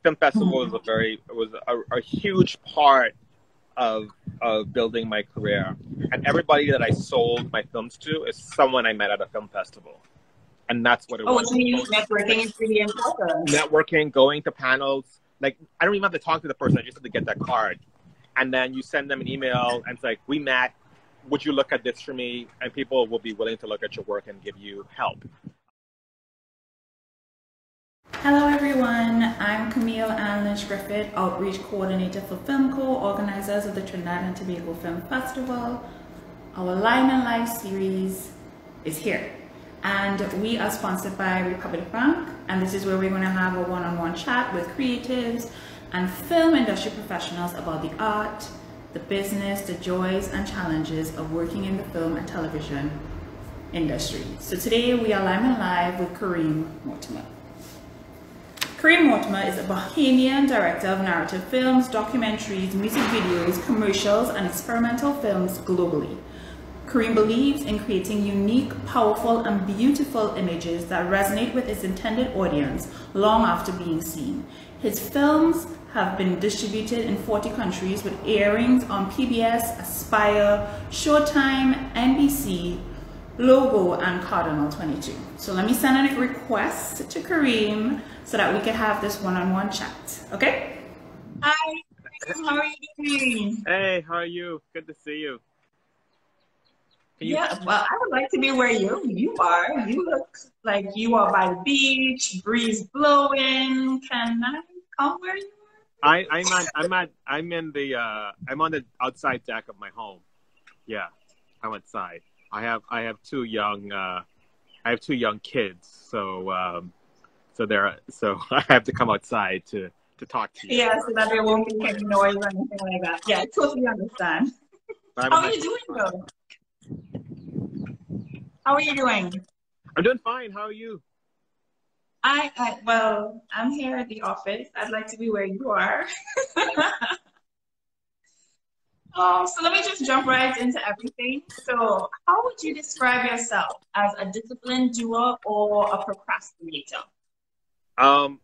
film festival was a huge part of building my career. And everybody that I sold my films to is someone I met at a film festival. And that's what it was. Oh, so you networking is really important. Networking, going to panels. Like, I don't even have to talk to the person. I just have to get that card. And then you send them an email and it's like, we met. Would you look at this for me? And people will be willing to look at your work and give you help. Hello everyone, I'm Camille Ann Griffith, Outreach Coordinator for FilmCo, organizers of the Trinidad and Tobago Film Festival. Our Limin Live series is here, and we are sponsored by Republic Bank, and this is where we're going to have a one-on-one chat with creatives and film industry professionals about the art, the business, the joys and challenges of working in the film and television industry. So today we are Limin Live with Kareem Mortimer. Kareem Mortimer is a Bahamian director of narrative films, documentaries, music videos, commercials, and experimental films globally. Kareem believes in creating unique, powerful, and beautiful images that resonate with its intended audience long after being seen. His films have been distributed in 40 countries with airings on PBS, Aspire, Showtime, NBC, Logo, and Cardinal 22. So let me send a request to Kareem so that we can have this one-on-one chat, okay? Hi, how are you doing? Hey, how are you? Good to see you. Yeah, well, I would like to be where you are. You look like you are by the beach, breeze blowing. Can I come where you are? I'm on the outside deck of my home. Yeah, I'm outside. I have two young kids, so I have to come outside to talk to you. Yeah, so that there won't be any noise or anything like that. Yeah, I totally understand. How are you doing though? How are you doing? I'm doing fine. How are you? Well, I'm here at the office. I'd like to be where you are. So let me just jump right into everything. So how would you describe yourself? As a disciplined doer or a procrastinator? I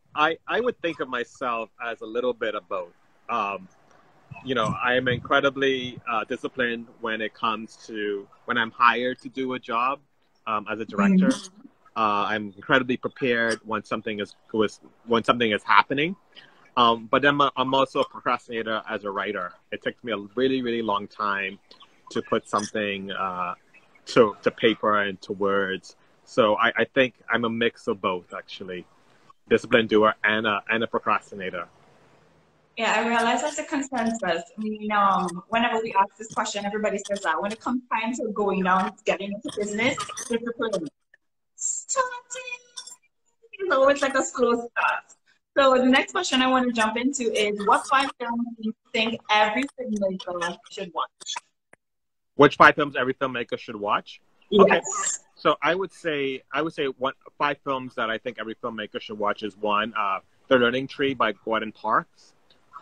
would think of myself as a little bit of both. I am incredibly disciplined when it comes to when I'm hired to do a job as a director. I'm incredibly prepared when something is happening. But then I'm also a procrastinator as a writer. It takes me a really, really long time to put something to paper and to words. So I think I'm a mix of both, actually. Disciplined doer and a procrastinator. Yeah, I realize that's a consensus. I mean, whenever we ask this question, everybody says that. When it comes time to going down, getting into business, discipline. Starting. It's always like a slow start. So the next question I want to jump into is, what 5 films do you think every filmmaker should watch? Which 5 films every filmmaker should watch? Yes. Okay. So I would say 5 films that I think every filmmaker should watch is one, The Learning Tree by Gordon Parks.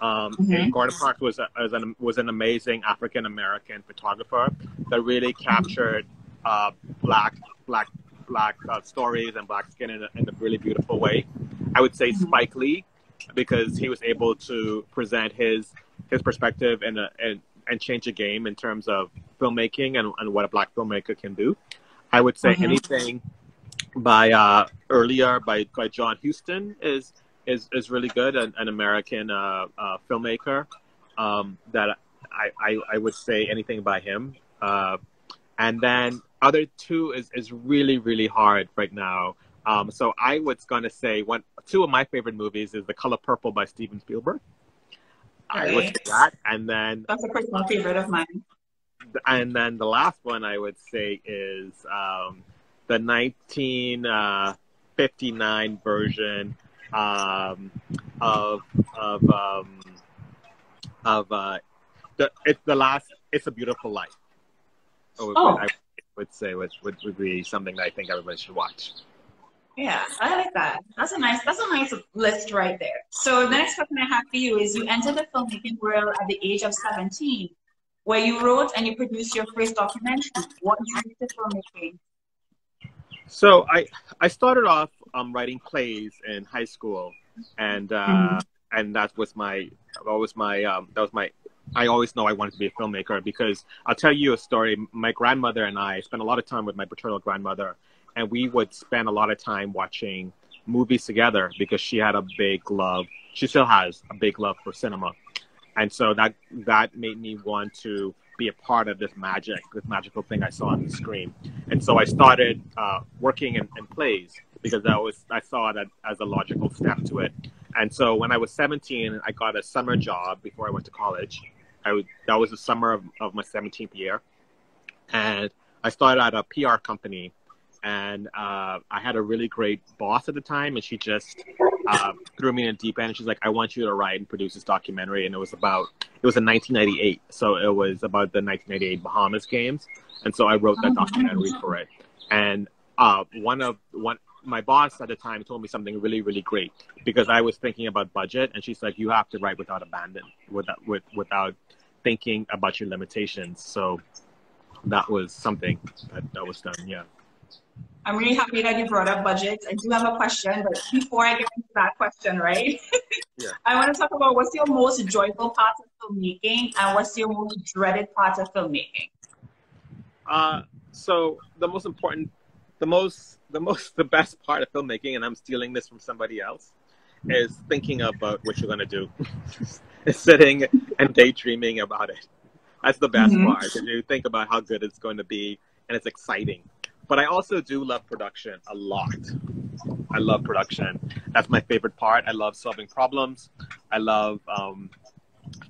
And Gordon Parks was an amazing African American photographer that really captured black stories and black skin in a really beautiful way. I would say Spike Lee, because he was able to present his perspective and change the game in terms of filmmaking and what a black filmmaker can do. I would say anything by John Huston is really good, an American filmmaker that I would say anything by him. And then other 2 is really, really hard right now. So I was going to say 2 of my favorite movies is The Color Purple by Steven Spielberg. Okay. I would say that, and then that's a personal favorite of mine. And then the last one I would say is the 1959 version It's a Beautiful Life. I would say would be something that I think everybody should watch. Yeah, I like that. That's a nice list right there. So the next question I have for you is, you entered the filmmaking world at the age of 17, where you wrote and you produced your first documentary. What drew you to filmmaking? So I started off writing plays in high school, and and I always know I wanted to be a filmmaker, because I'll tell you a story. My grandmother and I spent a lot of time with my paternal grandmother, and we would spend a lot of time watching movies together, because she had a big love. She still has a big love for cinema. And so that made me want to be a part of this magical thing I saw on the screen. And so I started working in plays, because I saw that as a logical step to it. And so when I was 17, I got a summer job before I went to college. That was the summer of my 17th year. And I started at a PR company. And I had a really great boss at the time, and she just threw me in a deep end. And she's like, I want you to write and produce this documentary. And it was in 1998. So it was about the 1998 Bahamas games. And so I wrote that documentary for it. And my boss at the time told me something really, really great, because I was thinking about budget. And she's like, you have to write without abandon, without thinking about your limitations. So that was something that was done. Yeah. I'm really happy that you brought up budgets. I do have a question, but before I get into that question, right? Yeah. I want to talk about, what's your most joyful part of filmmaking, and what's your most dreaded part of filmmaking? So the most important, the best part of filmmaking, and I'm stealing this from somebody else, is thinking about what you're going to do. Sitting and daydreaming about it. That's the best part. And you think about how good it's going to be, and it's exciting. But I also do love production a lot. I love production. That's my favorite part. I love solving problems. I love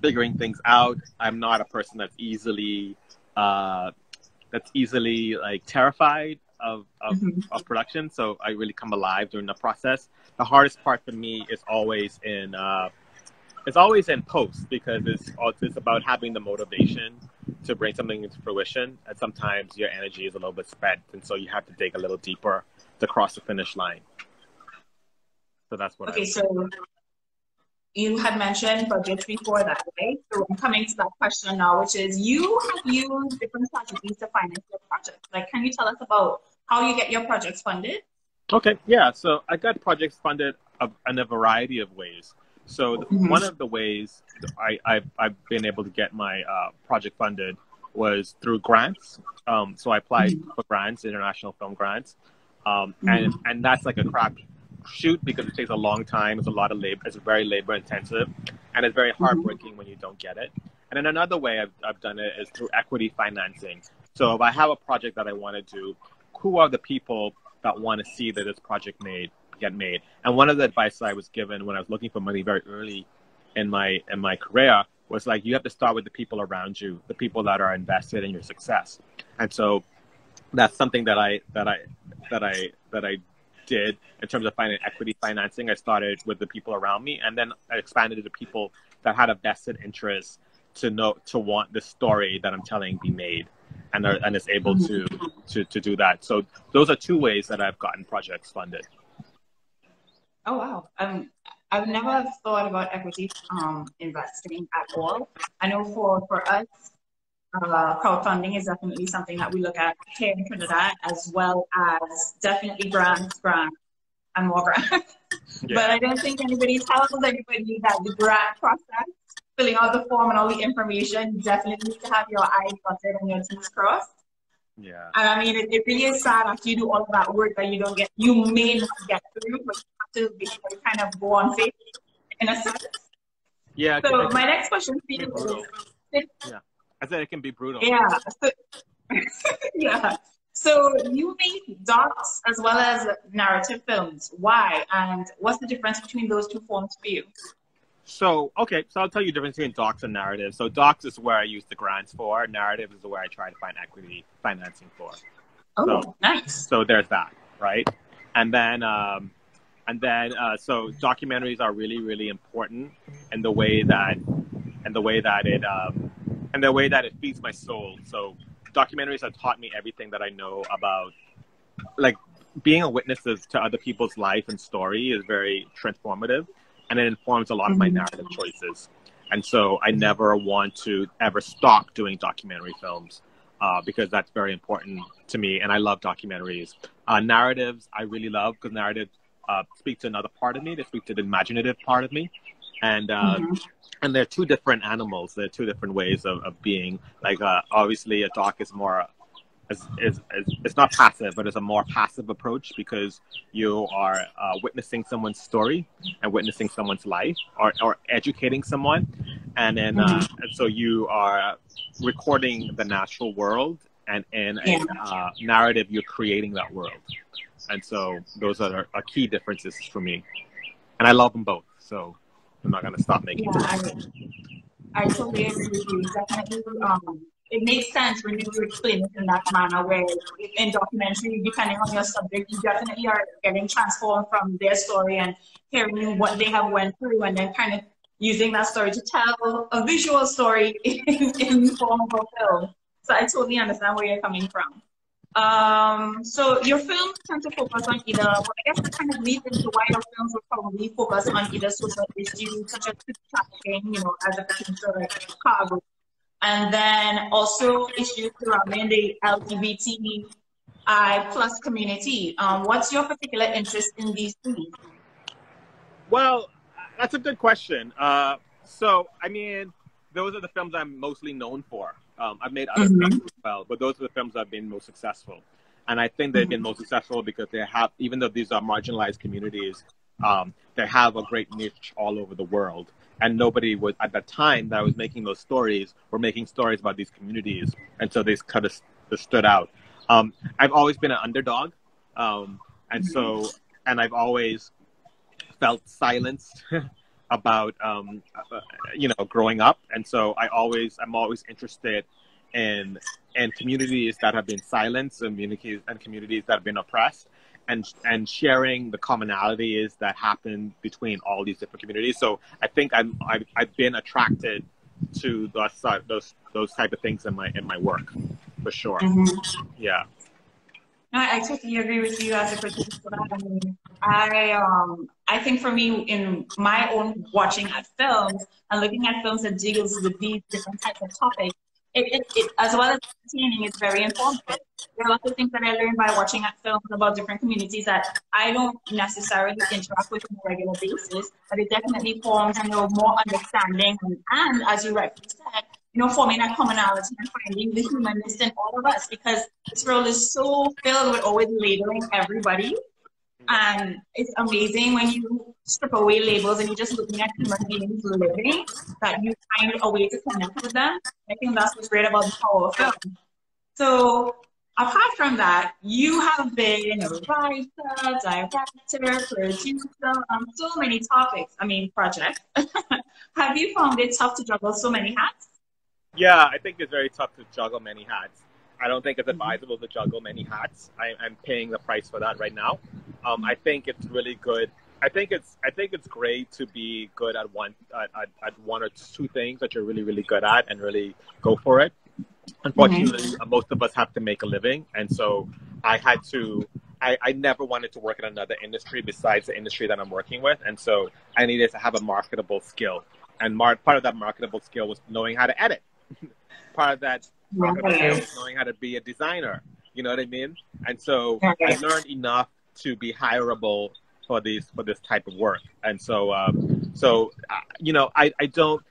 figuring things out. I'm not a person that's easily like terrified of production. So I really come alive during the process. The hardest part for me is always in post, because it's about having the motivation to bring something into fruition, and sometimes your energy is a little bit spent, and so you have to dig a little deeper to cross the finish line. So that's what. Okay, so you had mentioned budgets before that, right? So I'm coming to that question now, which is, you have used different strategies to finance your projects. Like, can you tell us about how you get your projects funded? Okay, yeah. So I got projects funded in a variety of ways. So one of the ways I've been able to get my project funded was through grants. So I applied for grants, international film grants, and that's like a crap shoot, because it takes a long time. It's a lot of labor. It's very labor intensive, and it's very heartbreaking when you don't get it. And then another way I've done it is through equity financing. So if I have a project that I want to do, who are the people that want to see that this project get made? And one of the advice I was given when I was looking for money very early in my career was, like, you have to start with the people around you, the people that are invested in your success. And so that's something that I did in terms of finding equity financing. I started with the people around me, and then I expanded to people that had a vested interest to want the story that I'm telling be made, and is able to do that. So those are two ways that I've gotten projects funded. Oh, wow. I've never thought about equity investing at all. I know for us, crowdfunding is definitely something that we look at here in Trinidad, as well as definitely grants, and more grants. Yeah. But I don't think anybody tells anybody that the grant process, filling out the form and all the information, definitely need to have your I's dotted and your T's crossed. Yeah. And I mean, it really is sad after you do all of that work that you may not get through, but you have to basically kind of go on faith in a sense. Yeah. So my next question for you is, yeah, I said it can be brutal. Yeah. So, yeah. So you make docs as well as narrative films. Why? And what's the difference between those two forms for you? So, okay, so I'll tell you the difference between docs and narrative. So docs is where I use the grants for. Narrative is where I try to find equity financing for. Oh, so, nice. So there's that, right? And then so documentaries are really, really important in the way that it feeds my soul. So documentaries have taught me everything that I know about, like, being a witness to other people's life and story is very transformative. And it informs a lot of my narrative choices. And so I never want to ever stop doing documentary films because that's very important to me. And I love documentaries. Narratives I really love, because narratives speak to another part of me. They speak to the imaginative part of me. and and they're two different animals. They're two different ways of being. Like obviously, a doc is more. It's not passive, but it's a more passive approach because you are witnessing someone's story and witnessing someone's life, or educating someone, and then and so you are recording the natural world, and in a narrative, you're creating that world, and so those are key differences for me, and I love them both, so I'm not gonna stop making them. I totally agree with you. Definitely, it makes sense when you explain it in that manner where in documentary, depending on your subject, you definitely are getting transformed from their story and hearing what they have went through and then kind of using that story to tell a visual story in the form of a film. So I totally understand where you're coming from. So your films tend to focus on either, well, I guess that kind of leads into why your films will probably focus on either social issues such as trafficking, you know, as a potential like cargo, and then also issues surrounding the LGBTI plus community. What's your particular interest in these things? Well, that's a good question. So, I mean, those are the films I'm mostly known for. I've made other films as well, but those are the films that have been most successful. And I think they've been most successful because they have, even though these are marginalized communities, they have a great niche all over the world. And nobody was, at the time that I was making those stories, were making stories about these communities. And so they kind of stood out. I've always been an underdog. And I've always felt silenced about you know, growing up, and so I'm always interested in communities that have been silenced, and communities that have been oppressed, and sharing the commonalities that happen between all these different communities. So I think I've been attracted to those type of things in my work, for sure. Yeah. No, I totally agree with you as a critic for that. I mean, I think for me, in my own watching at films and looking at films that deals with these different types of topics, it as well as entertaining, it's very informative. There are lots of things that I learned by watching at films about different communities that I don't necessarily interact with on a regular basis, but it definitely forms, you know, more understanding and as you rightly said, you know, forming that commonality and finding the humanness in all of us, because this world is so filled with always labeling everybody. And it's amazing when you strip away labels and you're just looking at human beings living, that you find a way to connect with them. I think that's what's great about the power of film. So apart from that, you have been a writer, director, producer on so many topics, projects. Have you found it tough to juggle so many hats? Yeah, I think it's very tough to juggle many hats. I don't think it's advisable to juggle many hats. I'm paying the price for that right now. I think it's really good. I think it's great to be good at one or two things that you're really, really good at and really go for it. Unfortunately, most of us have to make a living, and so I never wanted to work in another industry besides the industry that I'm working with, and so I needed to have a marketable skill. And part of that marketable skill was knowing how to edit. Part of that marketable skill was knowing how to be a designer. You know what I mean? And so I learned enough to be hireable for this type of work. And so you know, I don't.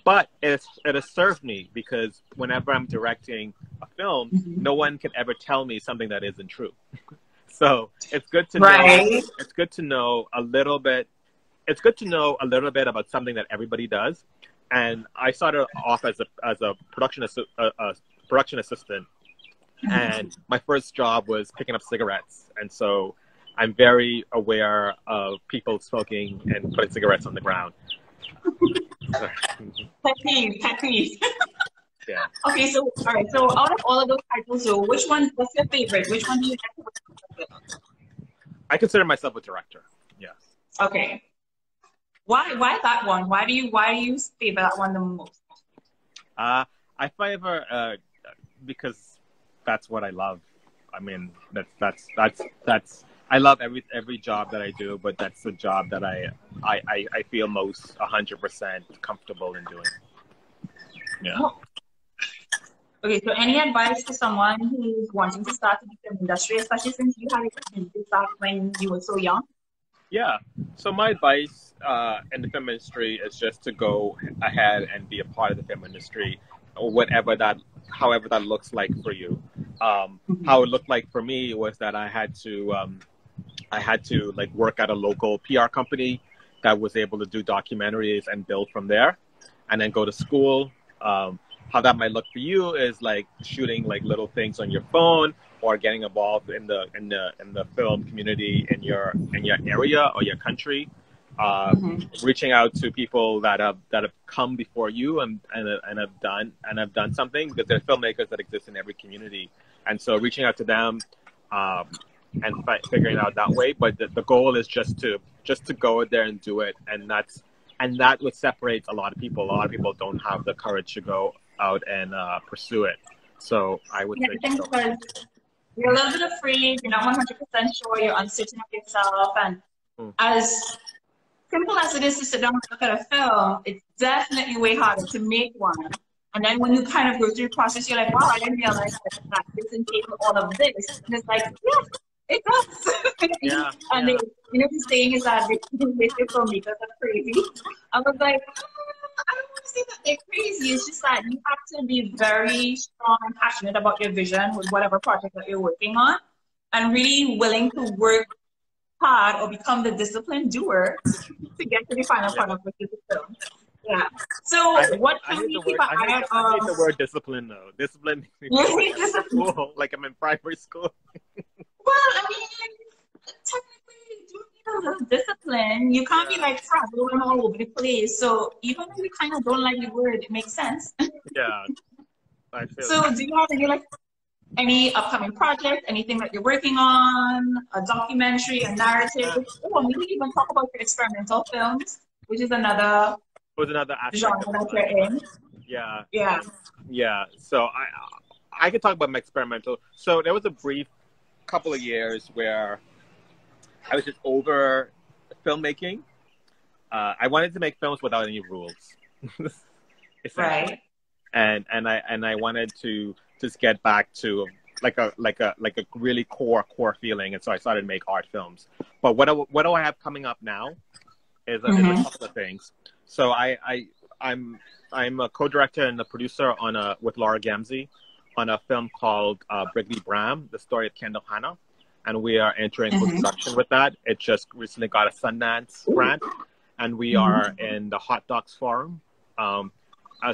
But it has served me, because whenever I'm directing a film, no one can ever tell me something that isn't true. So it's good to know. It's good to know a little bit. It's good to know a little bit about something that everybody does. And I started off as a production assistant, and my first job was picking up cigarettes. And so I'm very aware of people smoking and putting cigarettes on the ground. Pet peeve. Yeah. Okay, so all right. So out of all of those titles, so what's your favorite? Which one do you like to work with? I consider myself a director. Yes. Okay. Why that one? Why do you favor that one the most? I favor because that's what I love. I mean, that's I love every job that I do, but that's the job that I feel most 100% comfortable in doing. Yeah. Oh. Okay, so any advice to someone who's wanting to start in the film industry, especially since you had to start when you were so young? Yeah. So my advice in the film industry is just to go ahead and be a part of the film industry, or however that looks like for you. How it looked like for me was that I had to like work at a local PR company that was able to do documentaries and build from there, and then go to school. How that might look for you is like shooting like little things on your phone, or getting involved in the film community in your area or your country, reaching out to people that have come before you and have done something, because there are filmmakers that exist in every community, and so reaching out to them and figuring it out that way. But the goal is just to go out there and do it, and that what separates a lot of people. A lot of people don't have the courage to go out and pursue it. So I would say so. You're a little bit afraid, you're not 100% sure, you're uncertain of yourself, and as simple as it is to sit down and look at a film, it's definitely way harder to make one. And then when you kind of go through the process, you're like, wow, I didn't realize that this entails all of this. And it's like, yes, it does. Yeah, and yeah. the saying is that they filmmakers are crazy. I was like, I don't want to say that they're crazy. It's just that you have to be very strong and passionate about your vision with whatever project that you're working on, and really willing to work hard or become the disciplined doer to get to the final product, which is the film. Yeah. So what can we keep an eye on? I hate the word discipline, though. Discipline makes me feel like I'm in school, like I'm in primary school. Well, I mean, technically, you do need a little discipline. You can't be like traveling all over the place. So even if you kind of don't like the word, it makes sense. Yeah. I feel so do you have any upcoming project, anything that you're working on, a documentary, a narrative, or maybe even talk about your experimental films, which is another aspect genre that you're in. Yeah. Yeah. Yeah. So I could talk about my experimental. So there was a brief couple of years where I was just over filmmaking. I wanted to make films without any rules. Right. And I wanted to just get back to like a really core feeling, and so I started to make art films. But what do I have coming up now is a couple of things. So I'm a co-director and a producer with Laura Gamzee on a film called Brigley Bram, the story of Kendall Hanna, and we are entering post-production with that. It just recently got a Sundance grant, and we are in the Hot Docs Forum.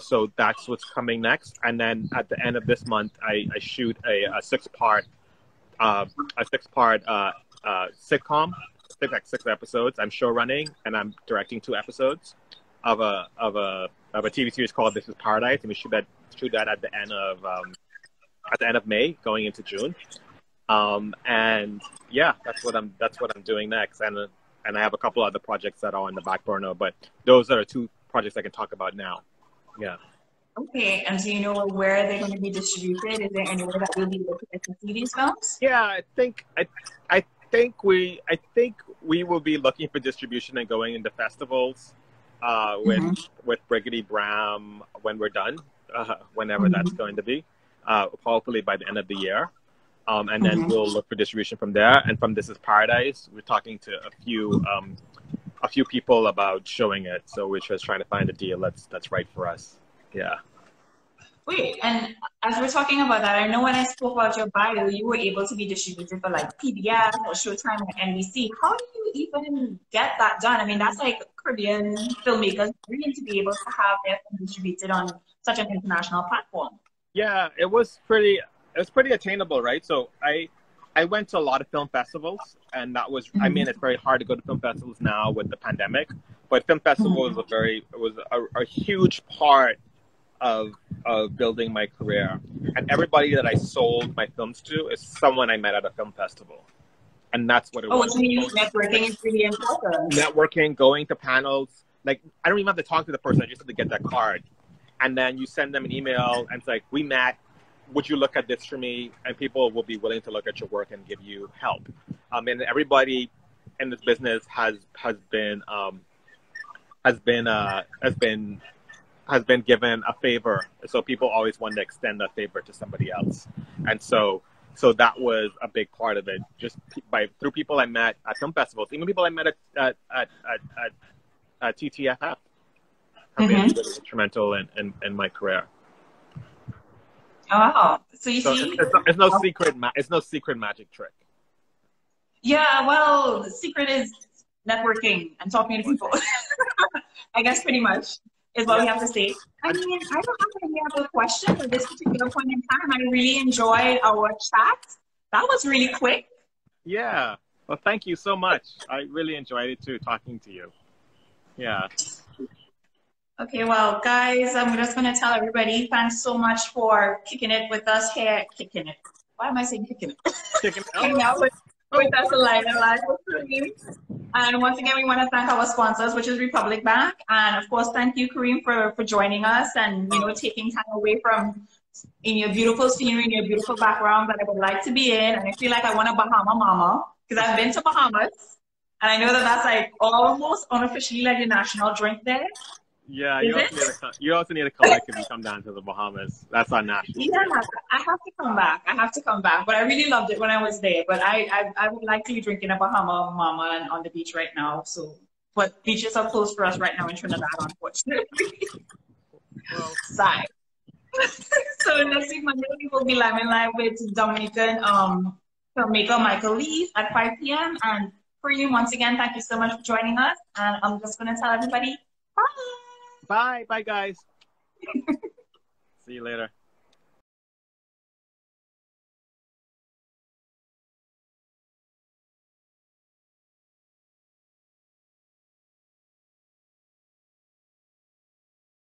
So that's what's coming next. And then at the end of this month, I shoot a six-part sitcom, six episodes. I'm show running and I'm directing 2 episodes of a TV series called This Is Paradise, and we shoot that at the end of May, going into June. And yeah, that's what I'm doing next. And I have a couple other projects that are on the back burner, but those are 2 projects I can talk about now. Yeah. Okay, and do you know where they're going to be distributed? Is there anywhere that we'll be able to get to see these films? Yeah, I think we will be looking for distribution and going into festivals with Brigley Bram when we're done, whenever that's going to be, hopefully by the end of the year. And then we'll look for distribution from there. And from This Is Paradise, we're talking to a few people about showing it. So we're just trying to find a deal that's right for us. Yeah. Wait, and as we're talking about that, I know when I spoke about your bio, you were able to be distributed for like PBS or Showtime or NBC. How do you even get that done? I mean, that's like Caribbean filmmakers dream to be able to have their film distributed on such an international platform. Yeah, it was pretty attainable, right? So I went to a lot of film festivals, and that was, I mean, it's very hard to go to film festivals now with the pandemic, but film festival was a huge part of building my career. And everybody that I sold my films to is someone I met at a film festival. And that's what it was. Oh, so you networking is really important. Networking, going to panels. Like, I don't even have to talk to the person. I just have to get that card. And then you send them an email, and it's like, we met. Would you look at this for me? And people will be willing to look at your work and give you help. And everybody in this business has been given a favor. So people always want to extend that favor to somebody else. And so So that was a big part of it. Just through people I met at film festivals, even people I met at ttff have been really instrumental in my career. Oh, so you see, it's no secret. It's no secret magic trick. Yeah, well, the secret is networking and talking to people. I guess pretty much is what we have to say. I mean, I don't have any other questions at this particular point in time. I really enjoyed our chat. That was really quick. Yeah. Well, thank you so much. I really enjoyed it too, talking to you. Yeah. Okay, well, guys, I'm just going to tell everybody, thanks so much for kicking it with us here. Kicking it. Why am I saying kicking it? Kicking it. Hanging out with us live with Kareem. And once again, we want to thank our sponsors, which is Republic Bank. And of course, thank you, Kareem, for joining us and, you know, taking time away from in your beautiful scenery, in your beautiful background that I would like to be in. And I feel like I want a Bahama mama because I've been to Bahamas. And I know that that's like almost unofficially like the national drink there. Yeah, you also need to collect if you come down to the Bahamas. That's our national. Yeah, I have to come back. But I really loved it when I was there. But I would like to be drinking a Bahama Mama and on the beach right now. So, but beaches are closed for us right now in Trinidad, unfortunately. Well, sigh. So next week Monday we will be live with Dominican filmmaker Michael Lee at 5 p.m. And for you, once again, thank you so much for joining us. And I'm just going to tell everybody bye. Bye, guys. See you later.